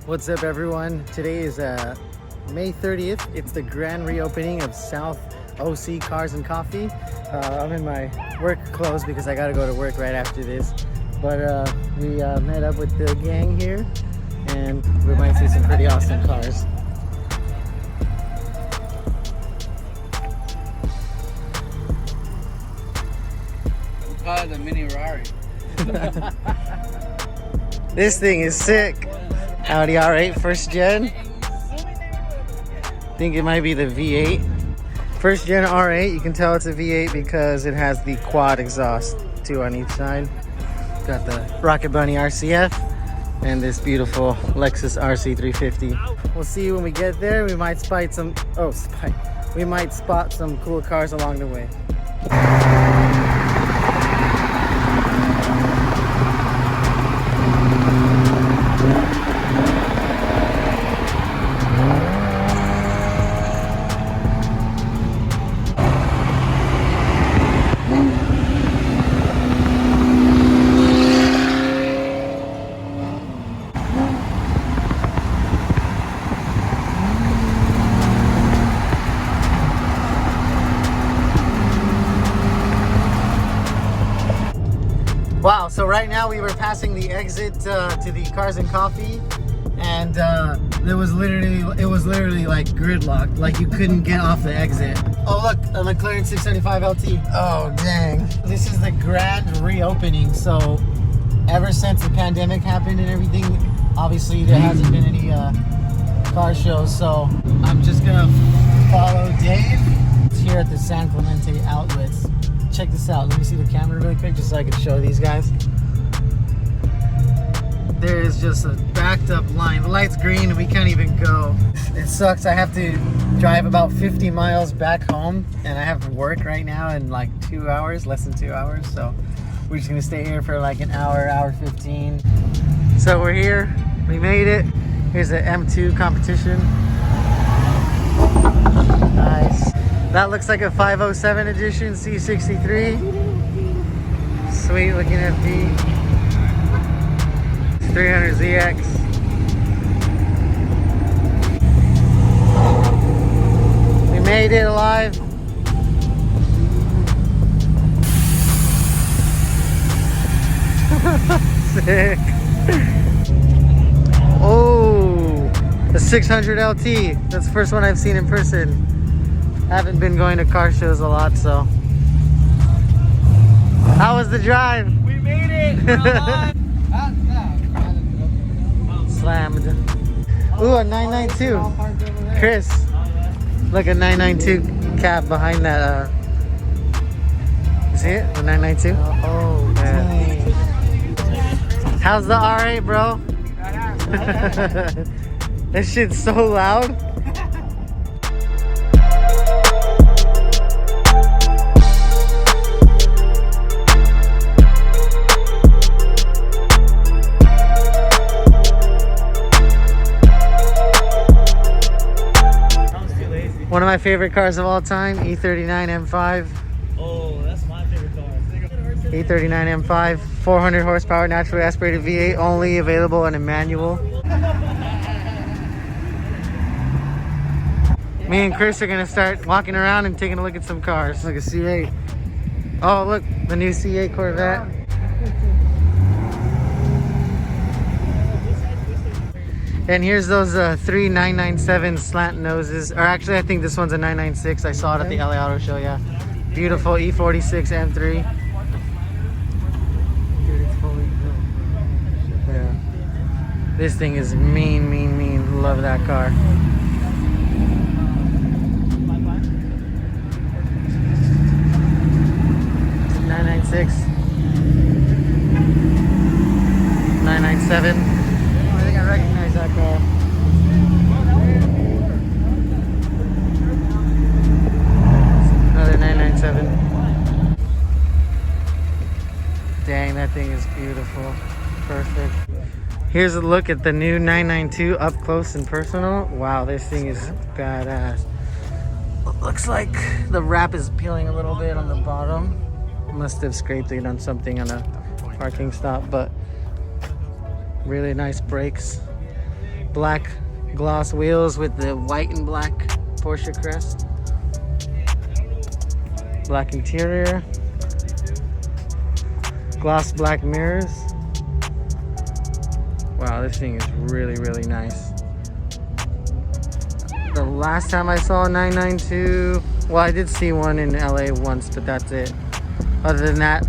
What's up, everyone? Today is May 30th. It's the grand reopening of South OC Cars and Coffee. I'm in my work clothes because I gotta go to work right after this. But we met up with the gang here and we might see some pretty awesome cars. The mini Rari. This thing is sick. Audi R8 first gen. I think it might be the V8. First gen R8, you can tell it's a V8 because it has the quad exhaust, 2 on each side. Got the Rocket Bunny RCF and this beautiful Lexus RC350. We'll see when we get there. We might spot some we might spot some cool cars along the way. Wow, so right now we were passing the exit to the Cars and Coffee, and it was literally like gridlocked, like you couldn't get off the exit. Oh look, a McLaren 675 LT. Oh dang. This is the grand reopening, so ever since the pandemic happened and everything, obviously there hasn't been any car shows, so I'm just gonna follow Dave. It's here at the San Clemente outlets. Check this out. Let me see the camera really quick just so I can show these guys. There is just a backed up line. The light's green and we can't even go. It sucks. I have to drive about 50 miles back home and I have to work right now in like 2 hours, less than 2 hours. So we're just gonna stay here for like an hour 15. So we're here. We made it. Here's the M2 competition. Nice. That looks like a 507 edition C63. Sweet looking FD. 300ZX. We made it alive. Sick. Oh, the 600 LT. That's the first one I've seen in person. Haven't been going to car shows a lot, so. How was the drive? We made it! Slammed. Ooh, a 992. Chris. Look, a 992 cab behind that. You see it? The 992? Oh, man. How's the R8, bro? This shit's so loud. One of my favorite cars of all time, E39 M5. Oh, that's my favorite car. E39 M5, 400 horsepower, naturally aspirated V8, only available in a manual. Me and Chris are gonna start walking around and taking a look at some cars. Like a C8. Oh, look, the new C8 Corvette. And here's those 3 997 slant noses. Or actually, I think this one's a 996. I saw it at the LA Auto Show, yeah. Beautiful E46 M3. Dude, it's fully built. Yeah. This thing is mean, mean, mean. Love that car. .996. 997. I think I recognize that car. Another 997. Dang, that thing is beautiful. Perfect. Here's a look at the new 992 up close and personal. Wow, this thing is badass. Looks like the wrap is peeling a little bit on the bottom. Must have scraped it on something on a parking stop, but really nice brakes. Black gloss wheels with the white and black Porsche crest. Black interior. Gloss black mirrors. Wow, this thing is really, really nice. The last time I saw a 992, well, I did see one in LA once, but that's it. Other than that,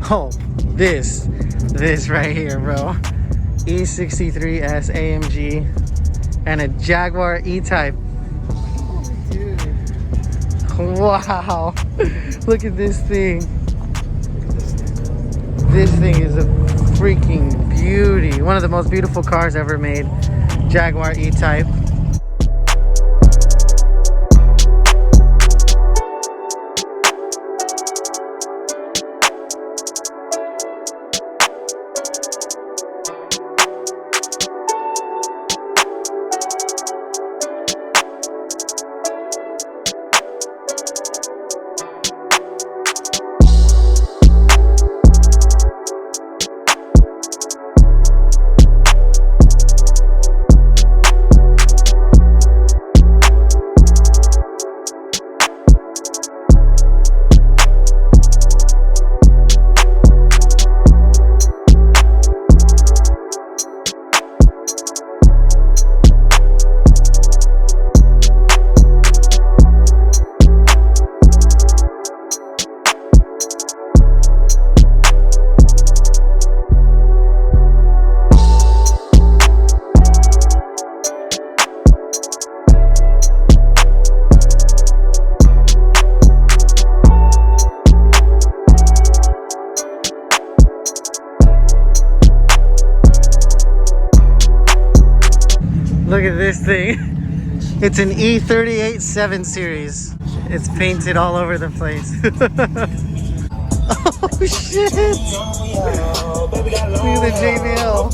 oh, this right here, bro. E63 S AMG and a Jaguar E-Type. Wow, look at this thing. This thing is a freaking beauty. One of the most beautiful cars ever made. Jaguar E-Type. Look at this thing. It's an E38 7 Series. It's painted all over the place. Oh shit! Look at the JBL.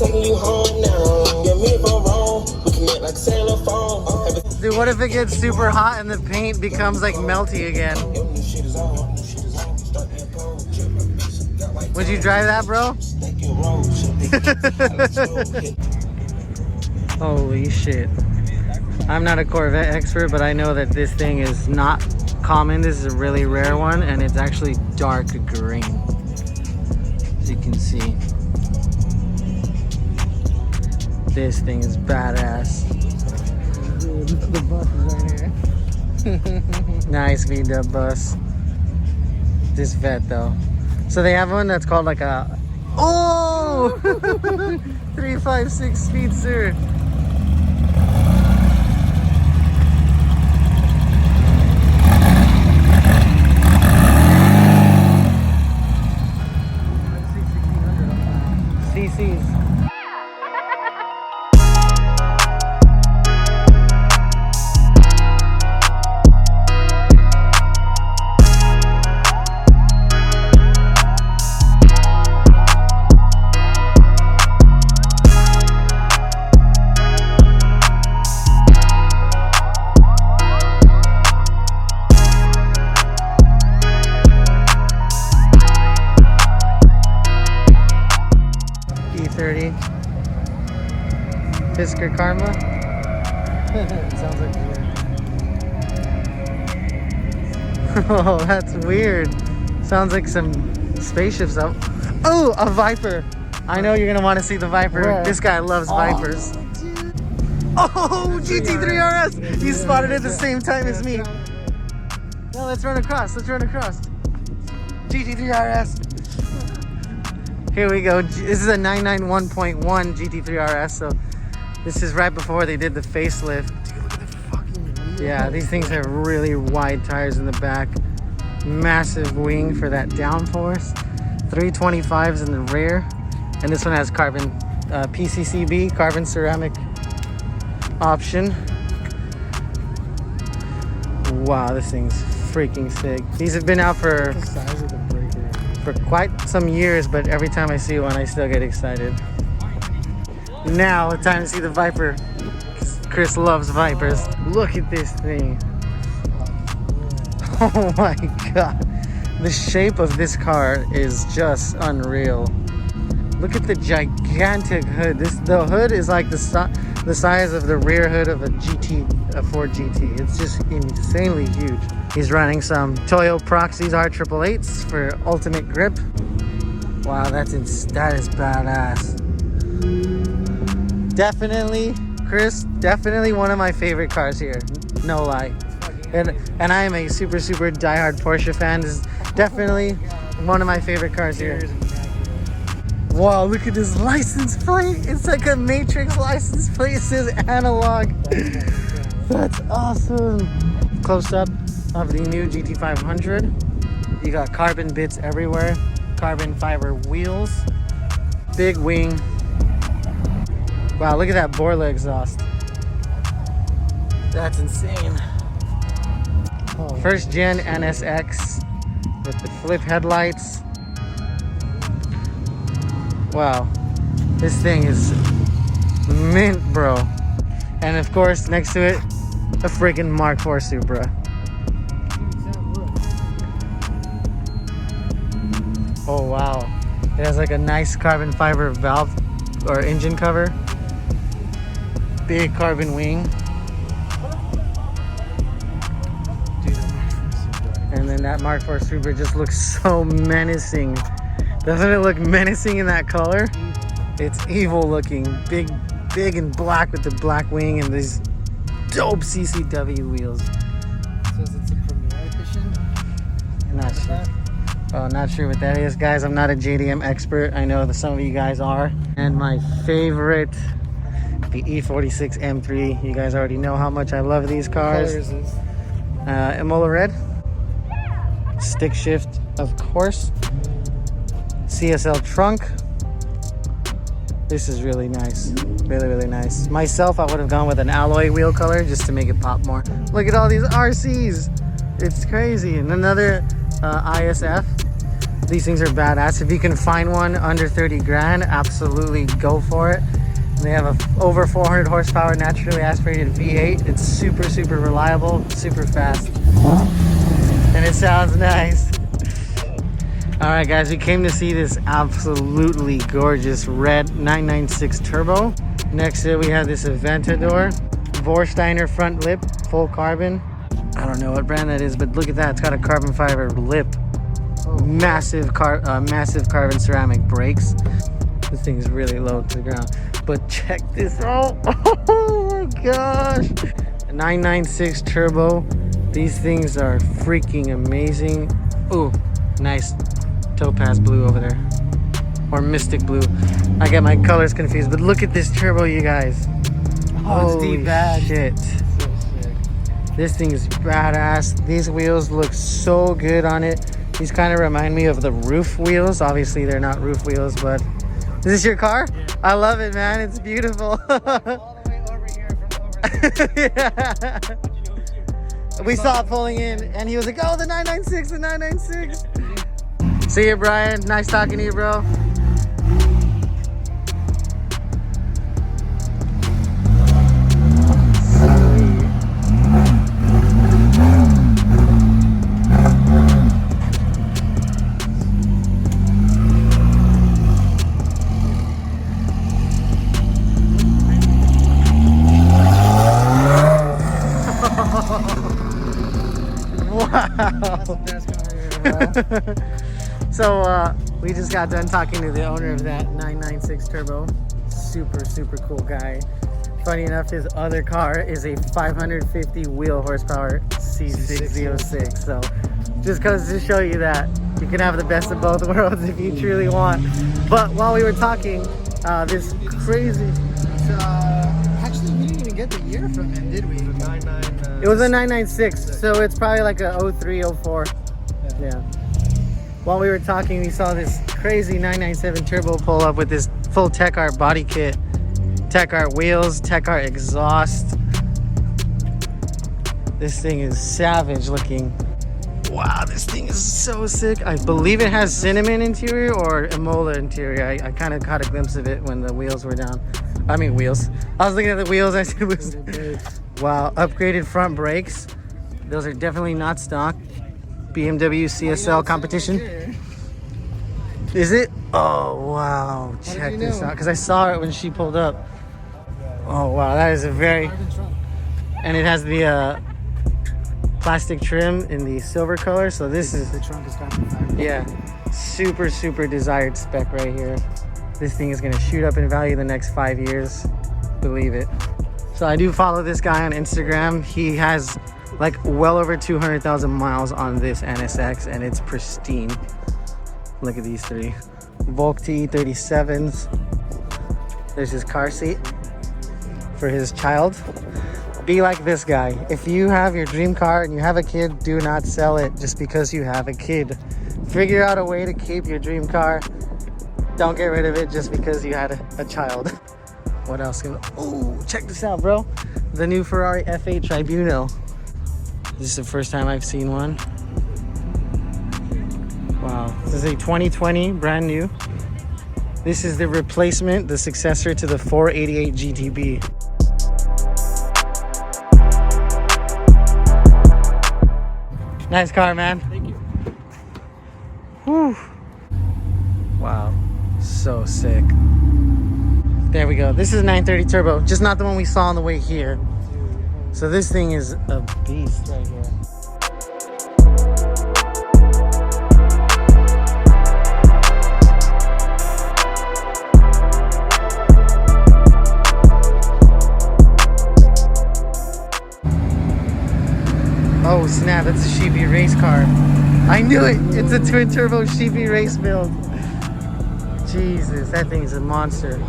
Dude, what if it gets super hot and the paint becomes like melty again? Would you drive that, bro? Holy shit. I'm not a Corvette expert, but I know that this thing is not common. This is a really rare one, and it's actually dark green, as you can see. This thing is badass. Dude, the bus is right here. Nice V-dub bus. This vet though. So they have one that's called like a 356 Speedster. CCs. E30 Fisker Karma. Sounds like weird. Oh, that's weird. Sounds like some spaceships up. Oh, a Viper. I know you're gonna want to see the Viper. Where? This guy loves Vipers. Oh, GT3 RS. You spotted it at the same time as me. No, let's run across. Let's run across. GT3 RS. Here we go. This is a 991.1 GT3 RS, so this is right before they did the facelift. Dude, look at the fucking wheels. Yeah, these things have really wide tires in the back. Massive wing for that downforce. 325s in the rear. And this one has carbon PCCB, carbon ceramic option. Wow, this thing's freaking sick. These have been out for... The size of the breaker. for quite some years, but every time I see one, I still get excited. Now, time to see the Viper. Chris loves Vipers. Look at this thing. Oh my god. The shape of this car is just unreal. Look at the gigantic hood. The hood is like the size of the rear hood of a Ford GT. It's just insanely huge. He's running some Toyo Proxys R888s for ultimate grip. Wow, that is badass. Definitely, Chris, definitely one of my favorite cars here. No lie. And I am a super diehard Porsche fan. This is definitely one of my favorite cars here. Wow, look at this license plate. It's like a Matrix license plate. It says analog. That's awesome. Close up of the new GT500. You got carbon bits everywhere. Carbon fiber wheels. Big wing. Wow, look at that Borla exhaust. That's insane. First gen NSX with the flip headlights. Wow, this thing is mint, bro. And of course, next to it, a freaking Mark IV Supra. Oh wow, it has like a nice carbon fiber valve or engine cover. Big carbon wing. And then that Mark IV Supra just looks so menacing. Doesn't it look menacing in that color? It's evil looking. Big and black with the black wing and these dope CCW wheels. Says it's a Premier Edition. Not sure. Oh, not sure what that is, guys. I'm not a JDM expert. I know that some of you guys are. And my favorite, the E46 M3. You guys already know how much I love these cars. What color is this? Imola red. Stick shift, of course. CSL trunk. This is really nice. Really nice. Myself, I would have gone with an alloy wheel color just to make it pop more. Look at all these RCs. It's crazy. And another ISF. These things are badass. If you can find one under 30 grand, absolutely go for it. They have a over 400 horsepower naturally aspirated V8. It's super reliable, super fast. And it sounds nice. Alright guys, we came to see this absolutely gorgeous red 996 turbo. Next to it we have this Aventador Vorsteiner front lip, full carbon. I don't know what brand that is, but look at that, it's got a carbon fiber lip. Massive carbon ceramic brakes. This thing is really low to the ground. But check this out. Oh my gosh. A 996 turbo. These things are freaking amazing. Ooh, nice topaz blue over there. Or mystic blue. I get my colors confused, but look at this turbo, you guys. Oh, it's deep bad. Shit. So sick. This thing is badass. These wheels look so good on it. These kind of remind me of the roof wheels. Obviously, they're not roof wheels, but... Is this your car? Yeah. I love it, man. It's beautiful. All the way over here from over there. Yeah. We saw it pulling in, and he was like, oh, the 996, the 996. See you, Brian. Nice talking to you, bro. That's the best car ever, bro. So we just got done talking to the owner of that 996 turbo. Super cool guy. Funny enough, his other car is a 550 wheel horsepower C606. So just goes to show you that you can have the best of both worlds if you truly want. But while we were talking, this crazy... Actually, we didn't even get the year from him, did we? It was a 996, so it's probably like a 03, 04. Yeah. While we were talking, we saw this crazy 997 turbo pull up with this full Tech Art body kit. Tech Art wheels, Tech Art exhaust. This thing is savage looking. Wow, this thing is so sick. I believe it has cinnamon interior or Emola interior. I kind of caught a glimpse of it when the wheels were down. I mean wheels. I was looking at the wheels. I said it was... Wow, upgraded front brakes. Those are definitely not stock. BMW CSL competition. Is it? Oh, wow. Check this out. Because I saw it when she pulled up. Oh, wow. That is a very... And it has the plastic trim in the silver color. So this is... The trunk is carbon fiber. Yeah. Super, super desired spec right here. This thing is going to shoot up in value the next 5 years. Believe it. So I do follow this guy on Instagram. He has like well over 200,000 miles on this NSX and it's pristine. Look at these three. Volk TE37s. There's his car seat for his child. Be like this guy. If you have your dream car and you have a kid, do not sell it just because you have a kid. Figure out a way to keep your dream car. Don't get rid of it just because you had a child. What else? Oh, check this out, bro. The new Ferrari F8 Tribuno. This is the first time I've seen one. Wow. This is a 2020, brand new. This is the replacement, the successor to the 488 GTB. Nice car, man. Thank you. Whew. Wow. So sick. There we go. This is a 930 turbo, just not the one we saw on the way here. So this thing is a beast right here. Oh snap, it's a Sheepy race car. I knew it! It's a twin turbo Sheepy race build. Jesus, that thing's a monster.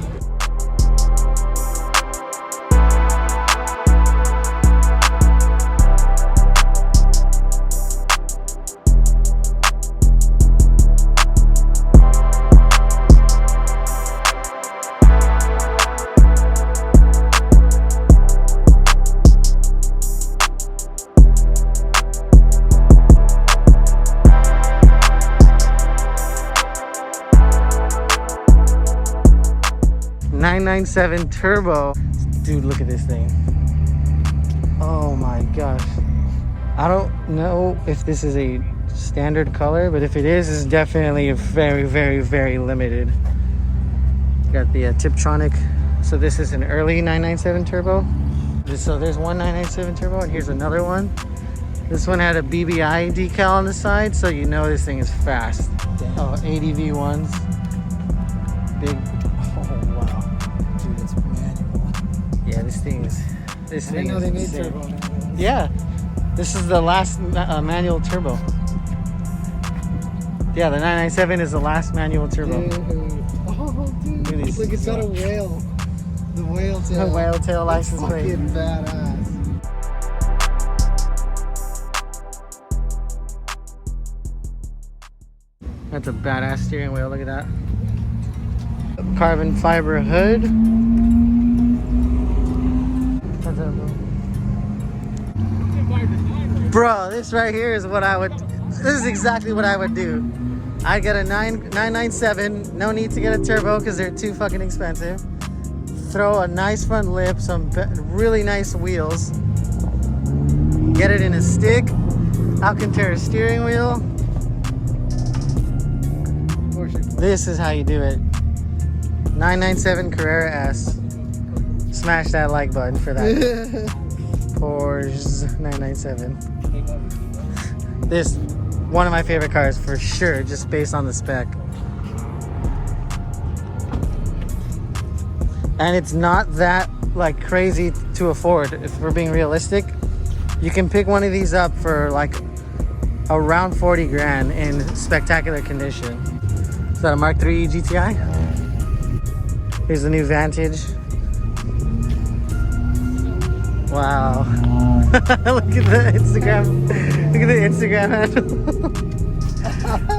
.997 turbo. Dude, look at this thing. Oh my gosh. I don't know if this is a standard color, but if it is, it's definitely a very, very, very limited. Got the Tiptronic. So this is an early 997 turbo. So there's one 997 turbo and here's another one. This one had a BBI decal on the side, so you know this thing is fast. Oh, ADV ones. Big. Oh wow. Dude, it's manual. Yeah, this thing is. This I thing didn't know is they made insane. turbo manuals. Yeah, this is the last manual turbo. Yeah, the 997 is the last manual turbo. Dude. Oh, dude. Look at these. Look, it's got a whale. The whale tail. The whale tail license plate. Fucking badass. That's a badass steering wheel. Look at that. Carbon fiber hood. Bro, this right here is what I would. This is exactly what I would do. I'd get a 997. No need to get a turbo because they're too fucking expensive. Throw a nice front lip, some really nice wheels. Get it in a stick. Alcantara steering wheel. This is how you do it. 997 Carrera S. Smash that like button for that. Porsche 997. This, one of my favorite cars for sure, just based on the spec. And it's not that like crazy to afford. If we're being realistic, you can pick one of these up for like around 40 grand in spectacular condition. Is that a Mark III GTI? Here's the new Vantage. Wow. Look at the Instagram. Look at the Instagram handle.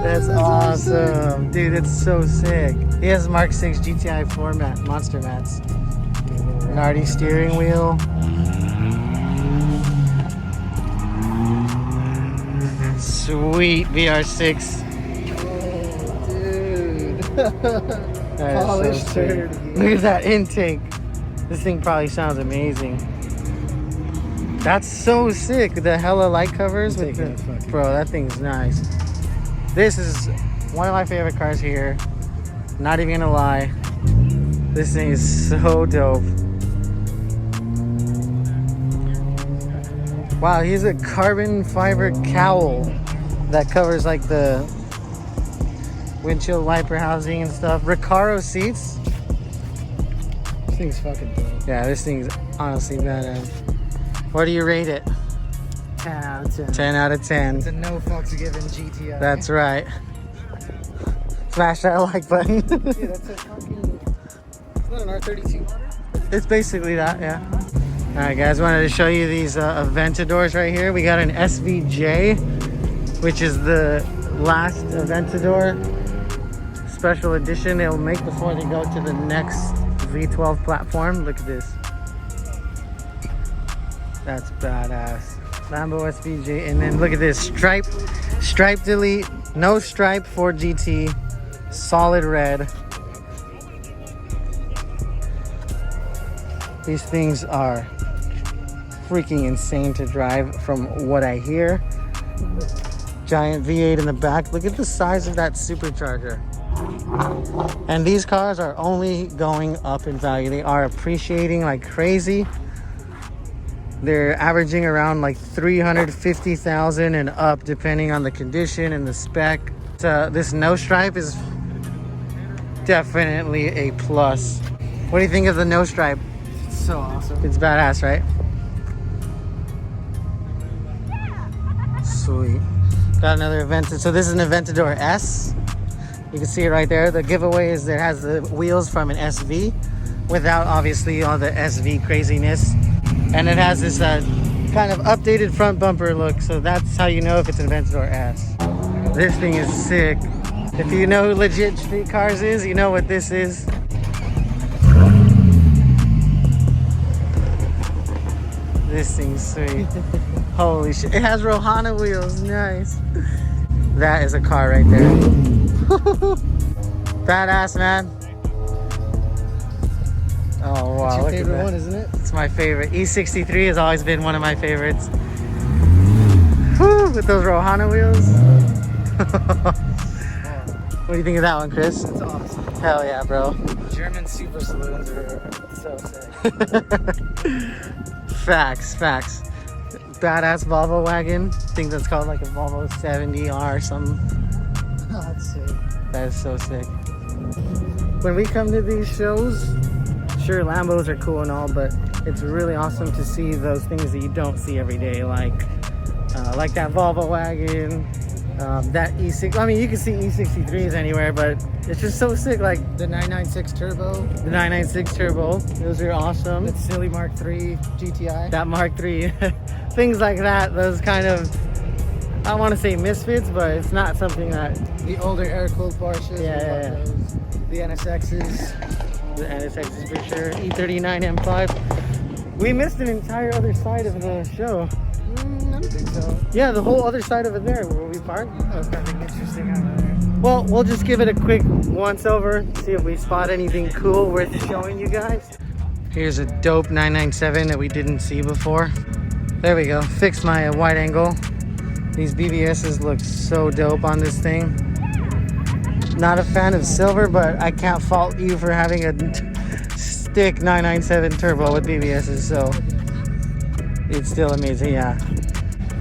That's awesome. Dude, it's so sick. He has Mark VI GTI floor mat, monster mats. Nardi steering wheel. Sweet VR6. Oh, dude. That is Polished so sweet. turd. Look at that intake. This thing probably sounds amazing. That's so sick. The hella light covers. I'm With taking the, a fucking- bro, that thing's nice. This is one of my favorite cars here. Not even gonna lie. This thing is so dope. Wow, he's a carbon fiber cowl that covers like the windshield wiper housing and stuff. Recaro seats. This thing's fucking dope. Yeah, this thing's honestly badass. What do you rate it? 10 out of 10. 10 out of 10. It's a no fucks given GTI. That's right. Smash that like button. Dude, that's a fucking... Is that an R32? It's basically that, yeah. Alright guys, wanted to show you these Aventadors right here. We got an SVJ, which is the last Aventador special edition they'll make before they go to the next V12 platform. Look at this. That's badass. Lambo SVJ, and then look at this. Stripe delete, no stripe for GT, solid red. These things are freaking insane to drive from what I hear. Giant V8 in the back. Look at the size of that supercharger. And these cars are only going up in value. They are appreciating like crazy. They're averaging around like 350,000 and up depending on the condition and the spec. This no stripe is definitely a plus. What do you think of the no stripe? It's so awesome. It's badass, right? Sweet. Got another Aventador. So this is an Aventador S. You can see it right there. The giveaway is that it has the wheels from an SV without obviously all the SV craziness. And it has this kind of updated front bumper look. So that's how you know if it's an Aventador S. This thing is sick. If you know who Legit Street Cars is, you know what this is. This thing's sweet. Holy shit. It has Rohana wheels. Nice. That is a car right there. Badass, man. Oh, wow. It's your Look at favorite that. one, isn't it? It's my favorite. E63 has always been one of my favorites. Whew, with those Rohana wheels. What do you think of that one, Chris? It's awesome. Hell yeah, bro. German super saloons are so sick. Facts. Badass Volvo wagon. I think that's called like a Volvo 70R or something. Oh, that's sick. That is so sick. When we come to these shows, sure, Lambos are cool and all, but it's really awesome to see those things that you don't see every day, like that Volvo wagon, that E6. I mean, you can see E63s anywhere, but it's just so sick. Like The 996 Turbo. the 996 Turbo, those are awesome. The silly Mark III GTI. That Mark III, things like that. Those kind of, I don't want to say misfits, but it's not something that The older air-cooled Porsches. Yeah. The NSXs. the NSX is for sure. E39 M5. We missed an entire other side of the show. I don't think so. Yeah, the whole other side over there where we parked. That was nothing interesting out there. Well, we'll just give it a quick once over, see if we spot anything cool worth showing you guys. Here's a dope 997 that we didn't see before. There we go. Fixed my wide angle. These BBSs look so dope on this thing. Not a fan of silver, but I can't fault you for having a stick 997 turbo with BBSs, so it's still amazing, yeah.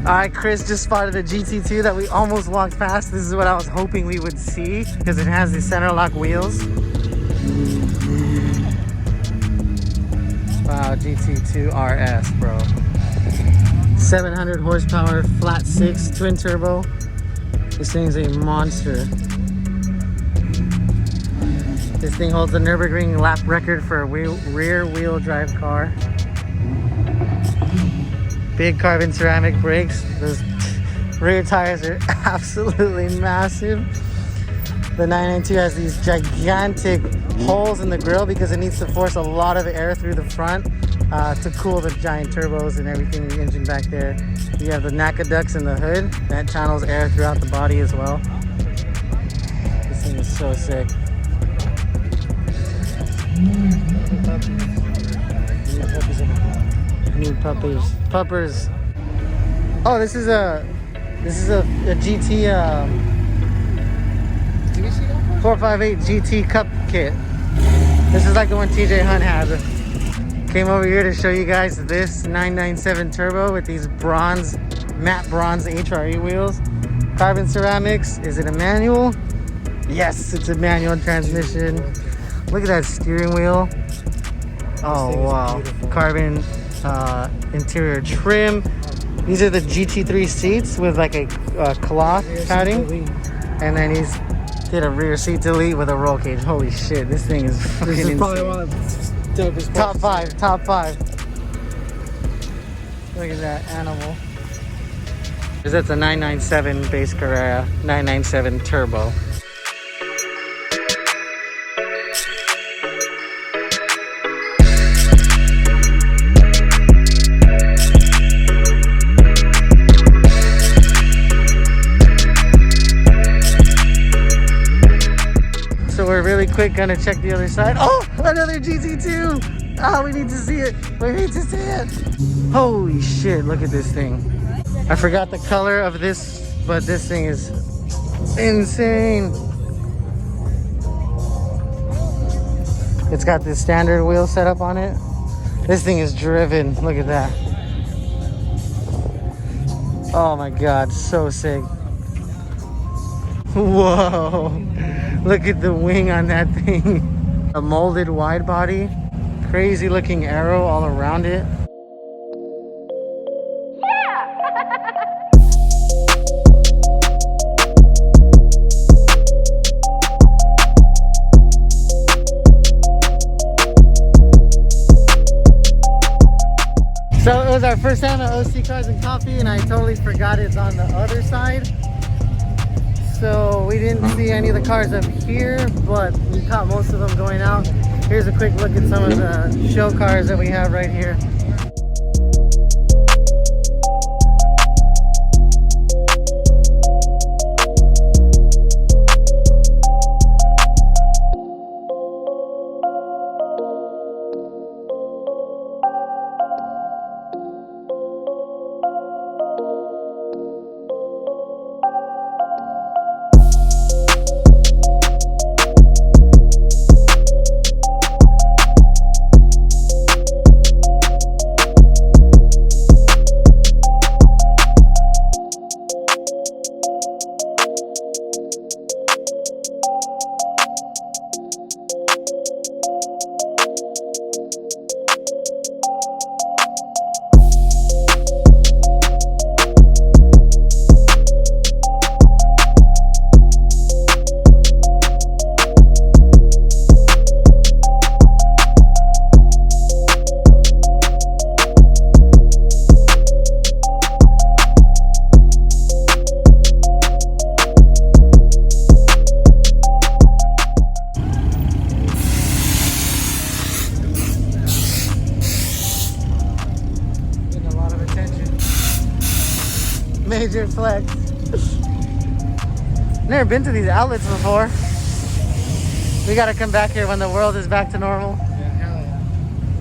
All right, Chris just spotted a GT2 that we almost walked past. This is what I was hoping we would see because it has the center lock wheels. Wow, GT2 RS, bro. 700 horsepower, flat 6, twin turbo. This thing's a monster. This thing holds the Nürburgring lap record for a rear wheel drive car. Big carbon ceramic brakes. Those rear tires are absolutely massive. The 992 has these gigantic holes in the grille because it needs to force a lot of air through the front to cool the giant turbos and everything, the engine back there. You have the NACA ducts in the hood that channels air throughout the body as well. This thing is so sick. New puppies. Puppers. Oh, this is a GT 458 GT Cup kit. This is like the one TJ Hunt had. Came over here to show you guys this 997 turbo with these bronze, matte bronze HRE wheels. Carbon ceramics. Is it a manual? Yes, it's a manual transmission. Look at that steering wheel. Oh wow. Carbon interior trim. These are the GT3 seats with like a cloth padding. And then he's did a rear seat delete with a roll cage. Holy shit, this thing is fucking insane. This is probably one of the dopest top five. Look at that animal. That's a 997 base Carrera, 997 turbo. So we're really quick gonna check the other side. Oh, another GT2. Oh, we need to see it. We need to see it. Holy shit, look at this thing. I forgot the color of this, but this thing is insane. It's got this standard wheel setup on it. This thing is driven. Look at that. Oh my God, so sick. Whoa. Look at the wing on that thing. A molded wide body. Crazy looking arrow all around it. So it was our first time at OC Cars and Coffee, and I totally forgot it's on the other side. So we didn't see any of the cars up here, but we caught most of them going out. Here's a quick look at some of the show cars that we have right here. Major flex. Never been to these outlets before. We gotta come back here when the world is back to normal.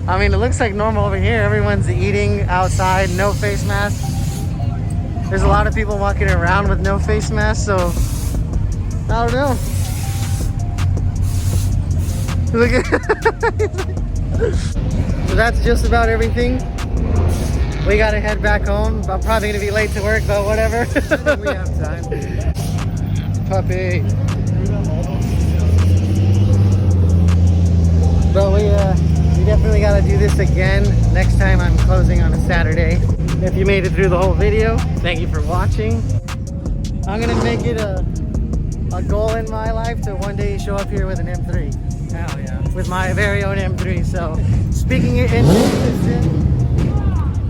I mean, it looks like normal over here. Everyone's eating outside, no face mask. There's a lot of people walking around with no face mask, so I don't know. Look at So that's just about everything. We gotta head back home. I'm probably gonna be late to work, but whatever. We have time. Puppy. But we definitely gotta do this again. Next time I'm closing on a Saturday. If you made it through the whole video, thank you for watching. I'm gonna make it a goal in my life to one day show up here with an M3. Hell yeah. With my very own M3. So speaking it into existence.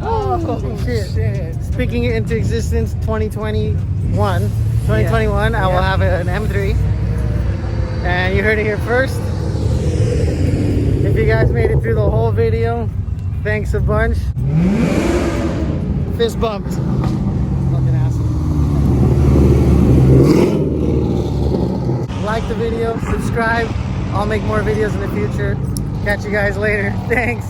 Oh shit. Speaking it into existence 2021. I will have an M3. And you heard it here first. If you guys made it through the whole video, Thanks a bunch. Fist bumped. Fucking asshole. Like the video, subscribe. I'll make more videos in the future. Catch you guys later. Thanks.